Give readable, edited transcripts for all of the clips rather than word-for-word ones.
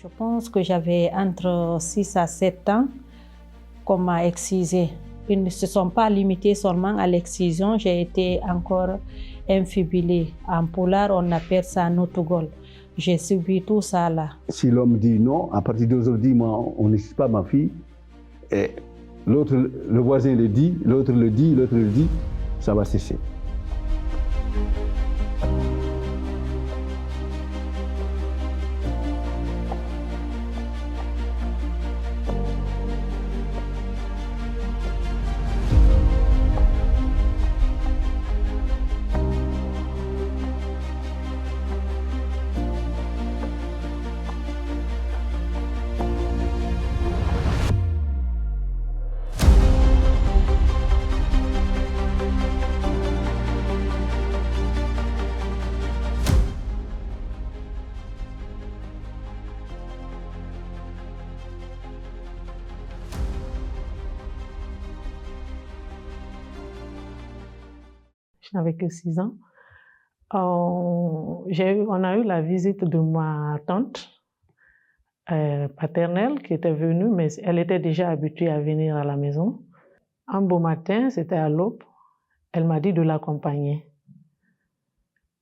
Je pense que j'avais entre 6 à 7 ans qu'on m'a excisée. Ils ne se sont pas limités seulement à l'excision, j'ai été encore infibulée. En polar, on appelle ça notogol. J'ai subi tout ça là. Si l'homme dit non, à partir d'aujourd'hui, moi, on n'excise pas ma fille, et l'autre, le voisin le dit, l'autre le dit, ça va cesser. Je n'avais que 6 ans. On a eu la visite de ma tante paternelle qui était venue, mais elle était déjà habituée à venir à la maison. Un beau matin, c'était à l'aube, elle m'a dit de l'accompagner.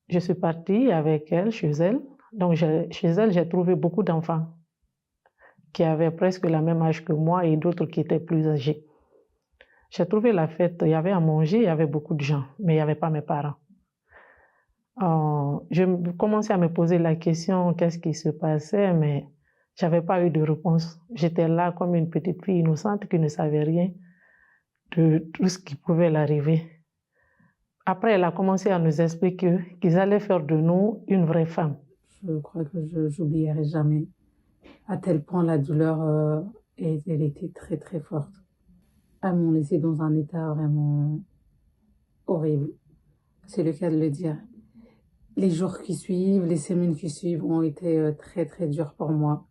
Je suis partie avec elle, chez elle. Donc chez elle, j'ai trouvé beaucoup d'enfants qui avaient presque le même âge que moi et d'autres qui étaient plus âgés. J'ai trouvé la fête, il y avait à manger, il y avait beaucoup de gens, mais il n'y avait pas mes parents. Je commençais à me poser la question, qu'est-ce qui se passait, mais je n'avais pas eu de réponse. J'étais là comme une petite fille innocente qui ne savait rien de tout ce qui pouvait l'arriver. Après, elle a commencé à nous expliquer qu'ils allaient faire de nous une vraie femme. Je crois que je n'oublierai jamais à tel point la douleur, elle était très très forte. Elles m'ont laissé dans un état vraiment horrible. C'est le cas de le dire. Les jours qui suivent, les semaines qui suivent ont été très très durs pour moi,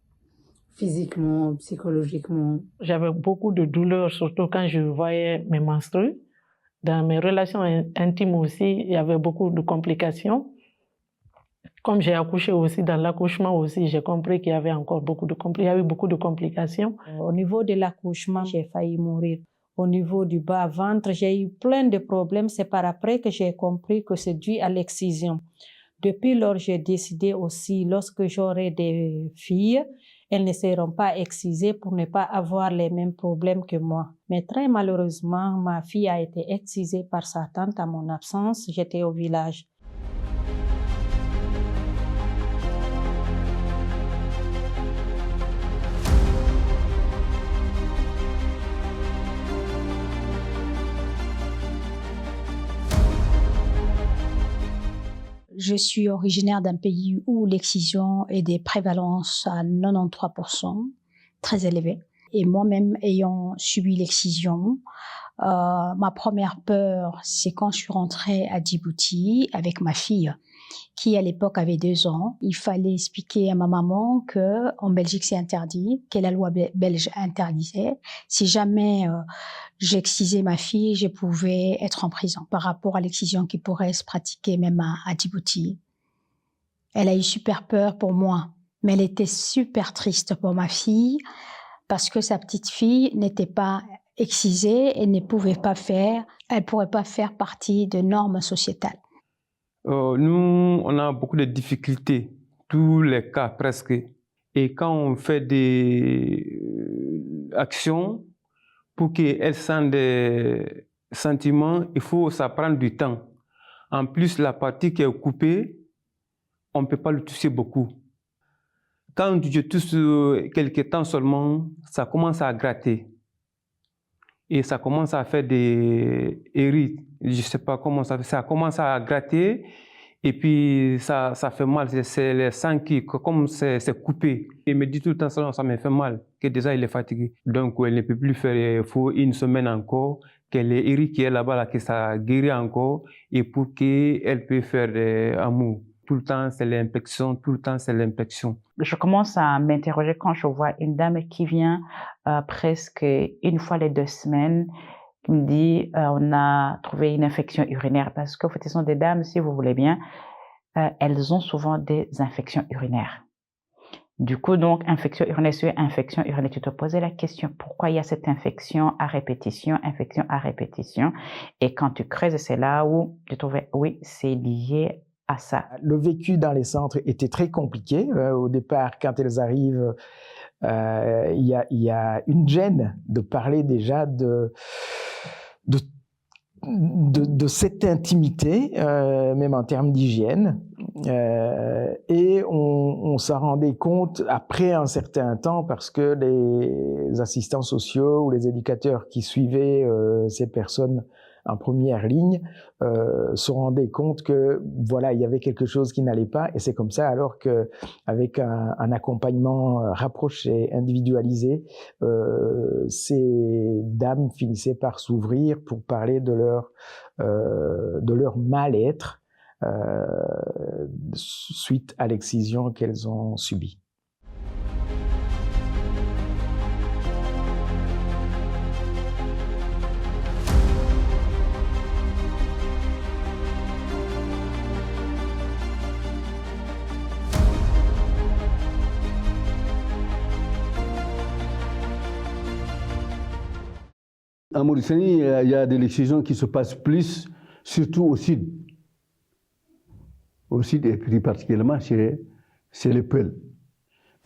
physiquement, psychologiquement. J'avais beaucoup de douleurs, surtout quand je voyais mes menstrues. Dans mes relations intimes aussi, il y avait beaucoup de complications. Comme j'ai accouché aussi, dans l'accouchement aussi, j'ai compris qu'il y avait encore il y a eu beaucoup de complications. Au niveau de l'accouchement, j'ai failli mourir. Au niveau du bas-ventre, j'ai eu plein de problèmes. C'est par après que j'ai compris que c'est dû à l'excision. Depuis lors, j'ai décidé aussi, lorsque j'aurai des filles, elles ne seront pas excisées pour ne pas avoir les mêmes problèmes que moi. Mais très malheureusement, ma fille a été excisée par sa tante à mon absence. J'étais au village. Je suis originaire d'un pays où l'excision est des prévalences à 93%, très élevées. Et moi-même ayant subi l'excision, ma première peur, c'est quand je suis rentrée à Djibouti avec ma fille, qui à l'époque avait 2 ans. Il fallait expliquer à ma maman qu'en Belgique c'est interdit, que la loi belge interdisait. Si jamais j'excisais ma fille, je pouvais être en prison par rapport à l'excision qui pourrait se pratiquer même à Djibouti. Elle a eu super peur pour moi, mais elle était super triste pour ma fille parce que sa petite fille n'était pas excisée et ne pouvait pas elle pourrait pas faire partie de normes sociétales. Nous, on a beaucoup de difficultés, tous les cas presque. Et quand on fait des actions pour qu'elles sentent des sentiments, ça prend du temps. En plus, la partie qui est coupée, on ne peut pas le toucher beaucoup. Quand je touche quelques temps seulement, ça commence à gratter. Et ça commence à faire des hérits. Je ne sais pas comment ça fait. Ça commence à gratter et puis ça fait mal. C'est le sang qui, comme c'est coupé. Il me dit tout le temps ça me fait mal, que déjà il est fatigué. Donc elle ne peut plus faire, il faut 1 semaine encore, que les hérits qui est là-bas, là, que ça guérit encore et pour qu'elle puisse faire amour. Tout le temps, c'est l'infection, tout le temps, c'est l'infection. Je commence à m'interroger quand je vois une dame qui vient presque 1 fois les 2 semaines, qui me dit on a trouvé une infection urinaire. Parce que ce sont des dames, si vous voulez bien, elles ont souvent des infections urinaires. Du coup, donc, infection urinaire sur infection urinaire, tu te posais la question, pourquoi il y a cette infection à répétition? Et quand tu creuses, c'est là où tu trouvais, oui, c'est lié à ça. Le vécu dans les centres était très compliqué. Au départ, quand elles arrivent, il y a une gêne de parler déjà de cette intimité, même en termes d'hygiène. Et on s'en rendait compte après un certain temps parce que les assistants sociaux ou les éducateurs qui suivaient ces personnes en première ligne se rendaient compte que voilà, il y avait quelque chose qui n'allait pas, et c'est comme ça alors que avec un accompagnement rapproché, individualisé, ces dames finissaient par s'ouvrir pour parler de leur mal-être suite à l'excision qu'elles ont subie. En Mauritanie, il y a des l'excision qui se passent plus, surtout au sud. Au sud, et plus particulièrement chez les Peuls.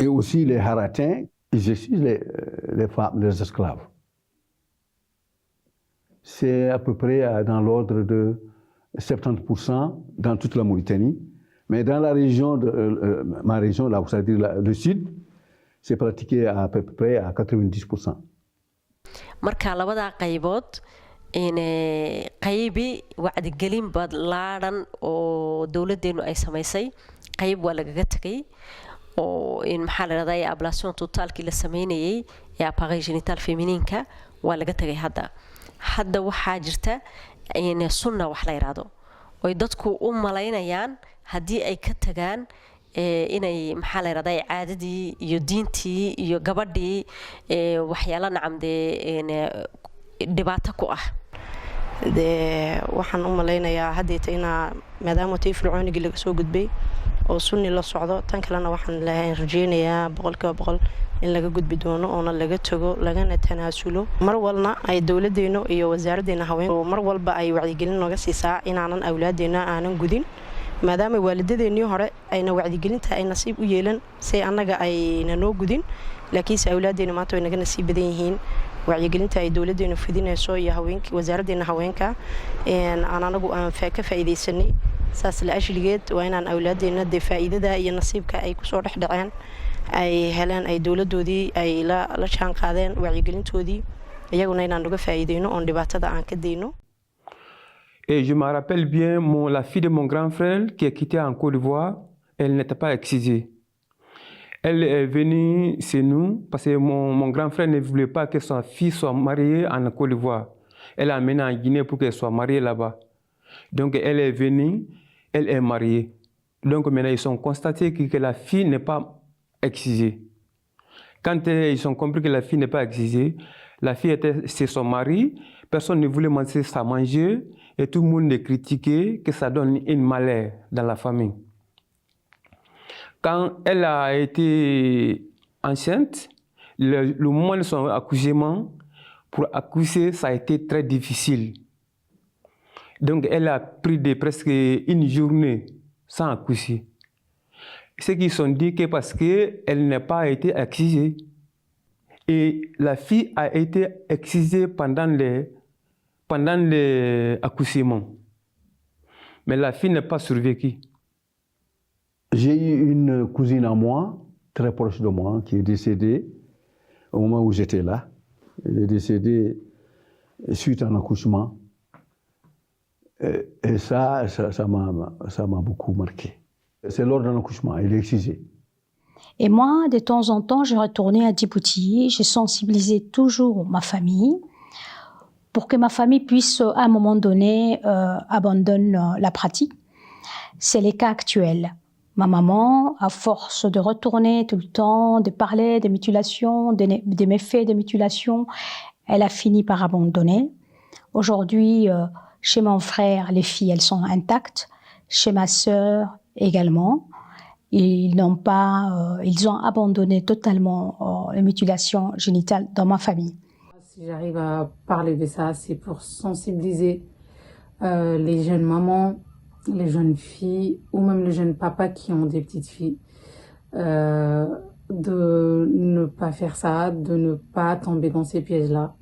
Et aussi les Haratins, ils excisent les femmes, les esclaves. C'est à peu près dans l'ordre de 70% dans toute la Mauritanie. Mais dans la région, ma région, là, c'est-à-dire le sud, c'est pratiqué à peu près à 90%. marka labada qaybood qaybi wacdigelin badlaaran oo dawladeenu ay samaysay qayb waa lagaga tagay oo maxaa la yiraahdaa ablation totaalkii la sameynayay ee appareil génital fémininka waa laga tagay hadda waxaa jirta sunna wax la yiraahdo oo dadku u malaynayaan haddii ay ka tagaan inay maxaa la yiraahdaa caadadii iyo diintii iyo gabadhii waxyaalo nacamdee dhibaato ku ah waxaan u malaynayaa haddeeta inaa maadaama tii fircoonigii laga soo gudbay oo sunni la socdo tan kalena waxaan rajeynayaa 100% in laga gudbi doono oona laga tago lagana tanaasulo mar walna ay dawladeenu iyo wasaaraddeena haweenka mar walba ay wacyigelin nooga siisaa inaanan awlaadeena aanan gudin maadaama waalidadeennii hore ayna wacdigelinta ay nasiib u yeelan say annaga ayna noo gudin laakiinse awlaadeena maanta way naga nasiib badan yihiin wacyigelinta ay dawladeenu fidinayso iyo haweenka wasaaraddeena haweenka aan anagu aan ka faa'iideysanay saas la ashligeed waa inaan awlaadeena de faa'iidada iyo nasiibka ay kusoo dhexdhaceen ay heleen ay dawladoodii ay la jaan qaadeen wacyigelintoodii iyaguna inaan uga faa'iideyno oon dhibaatada aan ka deyno. Et je me rappelle bien, la fille de mon grand frère qui est quittée en Côte d'Ivoire, elle n'était pas excisée. Elle est venue chez nous parce que mon grand frère ne voulait pas que sa fille soit mariée en Côte d'Ivoire. Elle l'a amenée en Guinée pour qu'elle soit mariée là-bas. Donc elle est venue, elle est mariée. Donc maintenant ils ont constaté que la fille n'est pas excisée. Quand ils ont compris que la fille n'est pas excisée, la fille était chez son mari, personne ne voulait manger sa manger. Et tout le monde a critiqué que ça donne une malheur dans la famille. Quand elle a été enceinte, le moment de son accouchement, pour accoucher, ça a été très difficile. Donc elle a pris presque une journée sans accoucher. Ce qu'ils sont dit que parce qu'elle n'a pas été excisée. Et la fille a été excisée pendant l'accouchement. Mais la fille n'a pas survécu. J'ai eu une cousine à moi, très proche de moi, qui est décédée au moment où j'étais là. Elle est décédée suite à un accouchement. Et ça m'a beaucoup marqué. C'est lors d'un accouchement, elle est excisée. Et moi, de temps en temps, je retournais à Djibouti. J'ai sensibilisé toujours ma famille pour que ma famille puisse, à un moment donné, abandonner la pratique. C'est les cas actuels. Ma maman, à force de retourner tout le temps, de parler des mutilations, des méfaits des mutilations, elle a fini par abandonner. Aujourd'hui, chez mon frère, les filles, elles sont intactes. Chez ma sœur également. ils ont abandonné totalement les mutilations génitales dans ma famille. Si j'arrive à parler de ça, c'est pour sensibiliser les jeunes mamans, les jeunes filles ou même les jeunes papas qui ont des petites filles, de ne pas faire ça, de ne pas tomber dans ces pièges-là,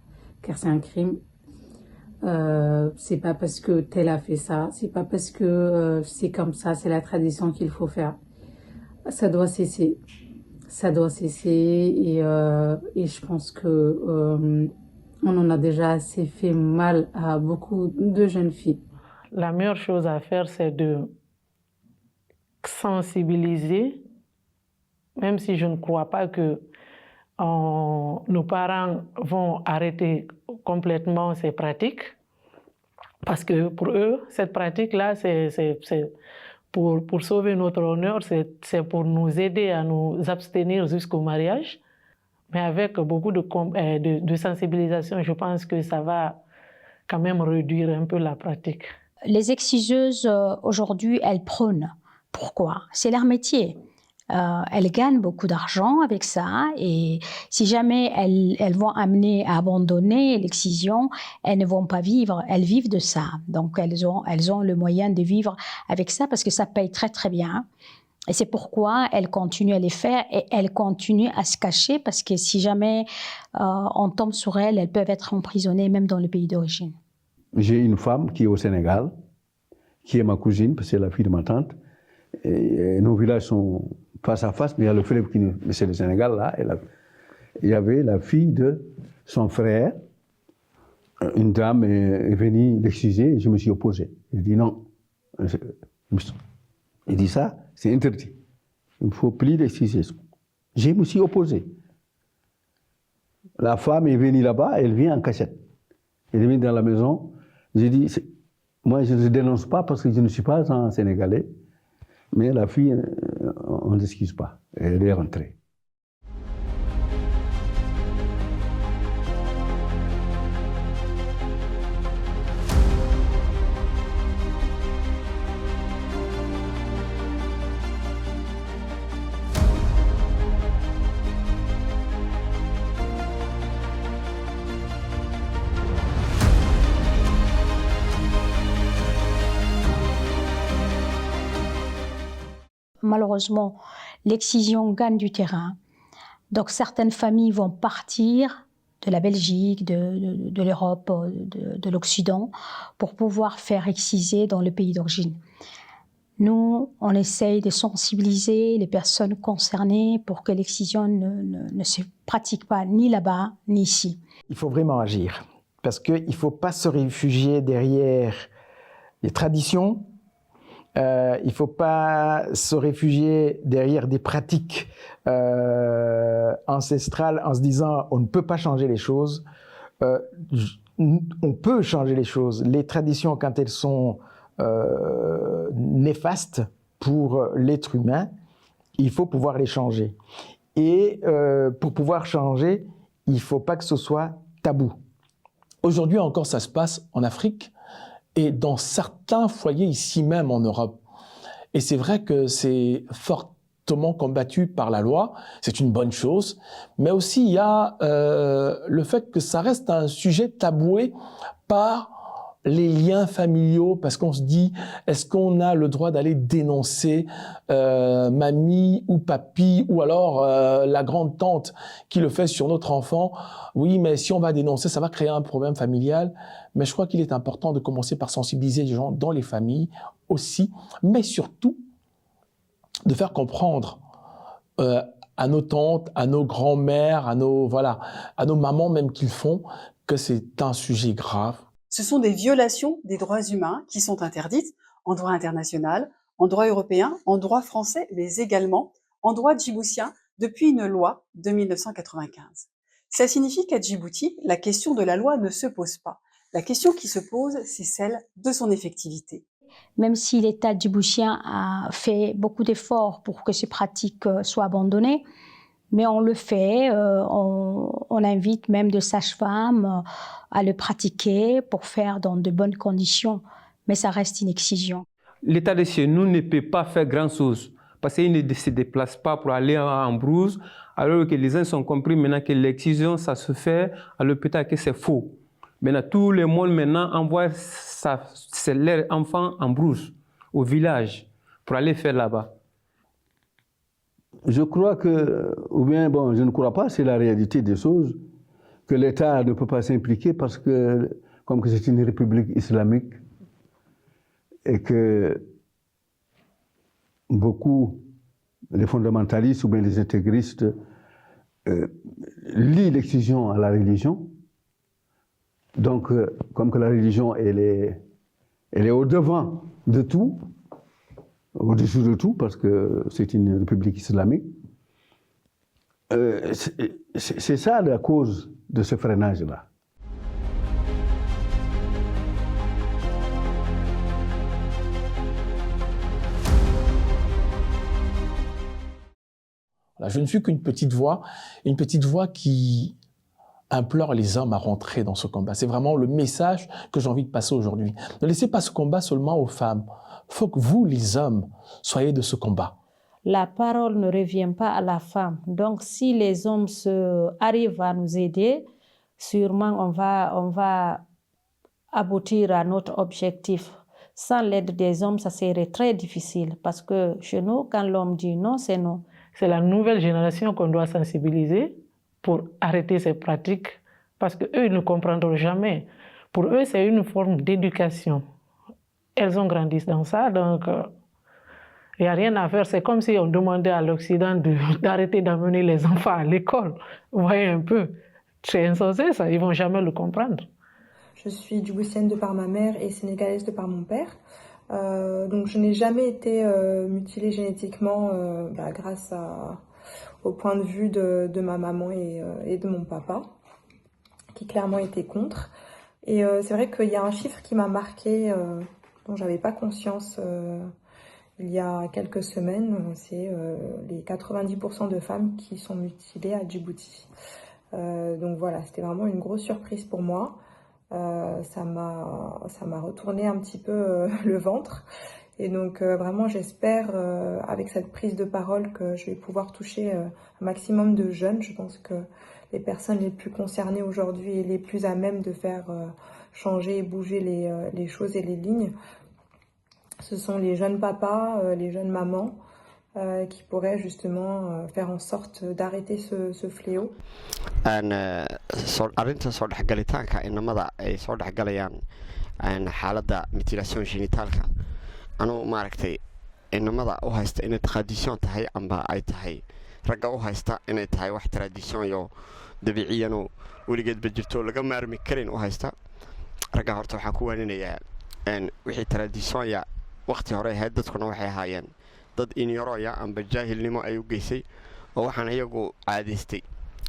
car c'est un crime. C'est pas parce que tel a fait ça, c'est pas parce que c'est comme ça, c'est la tradition qu'il faut faire. Ça doit cesser. Ça doit cesser et je pense que on en a déjà assez fait mal à beaucoup de jeunes filles. La meilleure chose à faire, c'est de sensibiliser, même si je ne crois pas que nos parents vont arrêter complètement ces pratiques, parce que pour eux, cette pratique-là, c'est pour sauver notre honneur, c'est pour nous aider à nous abstenir jusqu'au mariage. Mais avec beaucoup de sensibilisation, je pense que ça va quand même réduire un peu la pratique. Les exciseuses, aujourd'hui, elles prônent. Pourquoi? C'est leur métier. Elles gagnent beaucoup d'argent avec ça et si jamais elles vont amener à abandonner l'excision, elles ne vont pas vivre, elles vivent de ça. Donc elles ont le moyen de vivre avec ça parce que ça paye très très bien. Et c'est pourquoi elles continuent à les faire et elles continuent à se cacher parce que si jamais on tombe sur elles, elles peuvent être emprisonnées même dans le pays d'origine. J'ai une femme qui est au Sénégal, qui est ma cousine, parce que c'est la fille de ma tante. Et nos villages sont face à face, mais il y a le fleuve qui nous... C'est le Sénégal, là. Il y avait la fille de son frère. Une dame est venue l'excuser et je me suis opposé. J'ai dit non. Il dit ça, c'est interdit. Il ne faut plus l'excuser. Je me suis opposé. La femme est venue là-bas, elle vient en cachette. Elle est venue dans la maison. J'ai dit, moi je ne dénonce pas parce que je ne suis pas un Sénégalais. Mais la fille, on ne l'excuse pas. Elle est rentrée. Malheureusement, l'excision gagne du terrain. Donc certaines familles vont partir de la Belgique, de l'Europe, de l'Occident, pour pouvoir faire exciser dans le pays d'origine. Nous, on essaye de sensibiliser les personnes concernées pour que l'excision ne se pratique pas ni là-bas, ni ici. Il faut vraiment agir, parce qu'il ne faut pas se réfugier derrière les traditions. Il ne faut pas se réfugier derrière des pratiques ancestrales en se disant on ne peut pas changer les choses. On peut changer les choses. Les traditions, quand elles sont néfastes pour l'être humain, il faut pouvoir les changer. Et pour pouvoir changer, il ne faut pas que ce soit tabou. Aujourd'hui encore, ça se passe en Afrique. Et dans certains foyers ici même en Europe. Et c'est vrai que c'est fortement combattu par la loi, c'est une bonne chose, mais aussi il y a le fait que ça reste un sujet taboué par les liens familiaux, parce qu'on se dit, est-ce qu'on a le droit d'aller dénoncer mamie ou papy, ou alors la grande tante qui le fait sur notre enfant? Oui, mais si on va dénoncer, ça va créer un problème familial. Mais je crois qu'il est important de commencer par sensibiliser les gens dans les familles aussi, mais surtout de faire comprendre à nos tantes, à nos grands-mères, à nos mamans même qu'ils font, que c'est un sujet grave. Ce sont des violations des droits humains qui sont interdites en droit international, en droit européen, en droit français, mais également en droit djiboutien depuis une loi de 1995. Cela signifie qu'à Djibouti, la question de la loi ne se pose pas. La question qui se pose, c'est celle de son effectivité. Même si l'État djiboutien a fait beaucoup d'efforts pour que ces pratiques soient abandonnées, mais on le fait, on invite même des sages-femmes à le pratiquer pour faire dans de bonnes conditions, mais ça reste une excision. L'État de chez nous ne peut pas faire grand-chose parce qu'ils ne se déplacent pas pour aller en brousse, alors que les uns sont compris maintenant que l'excision, ça se fait à l'hôpital, que c'est faux. Maintenant, tout le monde maintenant envoie leurs enfants en brousse, au village, pour aller faire là-bas. Je crois que, ou bien, bon, je ne crois pas, c'est la réalité des choses, que l'État ne peut pas s'impliquer parce que, comme que c'est une république islamique, et que beaucoup, les fondamentalistes ou bien les intégristes, lient l'excision à la religion. Donc, comme que la religion, elle est au-devant de tout, au-dessus de tout, parce que c'est une république islamique. C'est ça la cause de ce freinage-là. Je ne suis qu'une petite voix qui implore les hommes à rentrer dans ce combat. C'est vraiment le message que j'ai envie de passer aujourd'hui. Ne laissez pas ce combat seulement aux femmes. Il faut que vous, les hommes, soyez de ce combat. La parole ne revient pas à la femme. Donc, si les hommes arrivent à nous aider, sûrement on va aboutir à notre objectif. Sans l'aide des hommes, ça serait très difficile. Parce que chez nous, quand l'homme dit non, c'est non. C'est la nouvelle génération qu'on doit sensibiliser pour arrêter ces pratiques, parce qu'eux, ils ne comprendront jamais. Pour eux, c'est une forme d'éducation. Elles ont grandi dans ça, donc il n'y a rien à faire. C'est comme si on demandait à l'Occident d'arrêter d'amener les enfants à l'école. Vous voyez un peu, c'est insensé ça, ils ne vont jamais le comprendre. Je suis djiboutienne de par ma mère et sénégalaise de par mon père. Donc je n'ai jamais été mutilée génétiquement grâce au point de vue de ma maman et de mon papa, qui clairement étaient contre. Et c'est vrai qu'il y a un chiffre qui m'a marqué, dont je n'avais pas conscience il y a quelques semaines, c'est les 90% de femmes qui sont mutilées à Djibouti. Donc voilà, c'était vraiment une grosse surprise pour moi. Ça m'a retourné un petit peu le ventre. Et donc vraiment j'espère avec cette prise de parole que je vais pouvoir toucher un maximum de jeunes. Je pense que les personnes les plus concernées aujourd'hui et les plus à même de faire changer et bouger les choses et les lignes, ce sont les jeunes papas, les jeunes mamans qui pourraient justement faire en sorte d'arrêter ce fléau. Arrinta soo dhexgalitaanka inamada ay soo dhexgalayaan xaaladda mutilation génitaalka anuu maaragtay inamada u haysta inay tradition tahay amba ay tahay ragga u haysta inay tahay wax tradition iyo dabiiciyanoo weligeedba jirto laga maarmi karin u haysta ragga horta waxaan ku waaninayaa wixii traditionya waqti hore ahayd dadkuna waxay ahaayeen dad inyarooya amba jaahilnimo ay u geysay oo waxaan iyagu caadaystay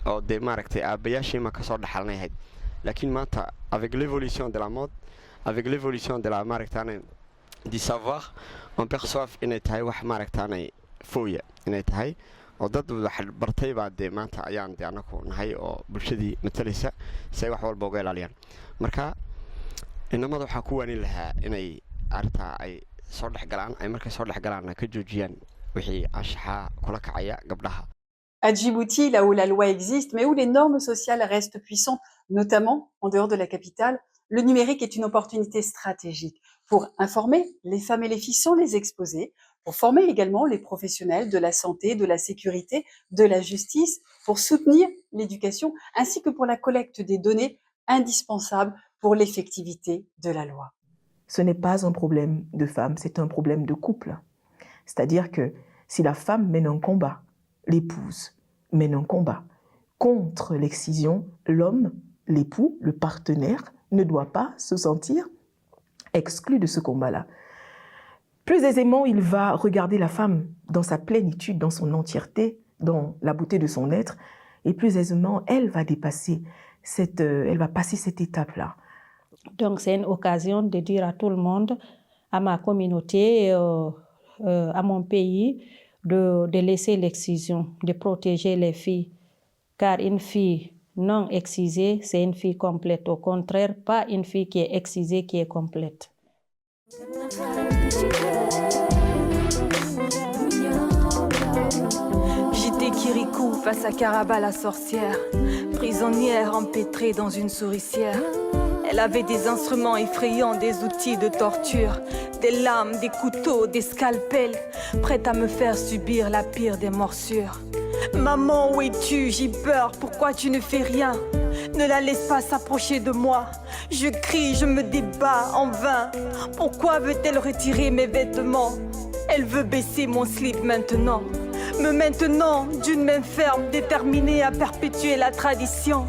oo dee maaragtay aabbayaashiima ka soo dhaxalnay ahayd laakiin maanta avec l'évolution de la mode avec l'évolution de la maaragtaane du savoir on perçoit inay tahay wax maaragtaanay fooya inay tahay oo dad wax bartay baa dee maanta ayaan dee anaku nahay oo bulshadii matalaysa si ay wax walba uga ilaaliyaan marka inamada waxaa ku waanin lahaa inay arrintaa ay soo dhexgalaan ay markay soo dhexgalaanna ka joojiyaan wixii anshaxa kula kacaya gabdhaha. À Djibouti, là où la loi existe, mais où les normes sociales restent puissantes, notamment en dehors de la capitale, le numérique est une opportunité stratégique pour informer les femmes et les filles sans les exposer, pour former également les professionnels de la santé, de la sécurité, de la justice, pour soutenir l'éducation, ainsi que pour la collecte des données indispensables pour l'effectivité de la loi. Ce n'est pas un problème de femme, c'est un problème de couple. C'est-à-dire que si la femme mène un combat, l'épouse mène un combat contre l'excision, l'homme, l'époux, le partenaire, ne doit pas se sentir exclu de ce combat-là. Plus aisément, il va regarder la femme dans sa plénitude, dans son entièreté, dans la beauté de son être, et plus aisément, elle va passer cette étape-là. Donc c'est une occasion de dire à tout le monde, à ma communauté, à mon pays, de laisser l'excision, de protéger les filles. Car une fille non excisée, c'est une fille complète. Au contraire, pas une fille qui est excisée qui est complète. face à Caraba la sorcière, prisonnière empêtrée dans une souricière. Elle avait des instruments effrayants, des outils de torture, des lames, des couteaux, des scalpels, prête à me faire subir la pire des morsures. Maman, où es-tu? J'ai peur, pourquoi tu ne fais rien? Ne la laisse pas s'approcher de moi. Je crie, je me débat en vain. Pourquoi veut-elle retirer mes vêtements? Elle veut baisser mon slip maintenant. Me maintenant d'une main ferme, déterminée à perpétuer la tradition.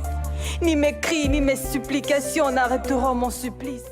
Ni mes cris, ni mes supplications n'arrêteront mon supplice.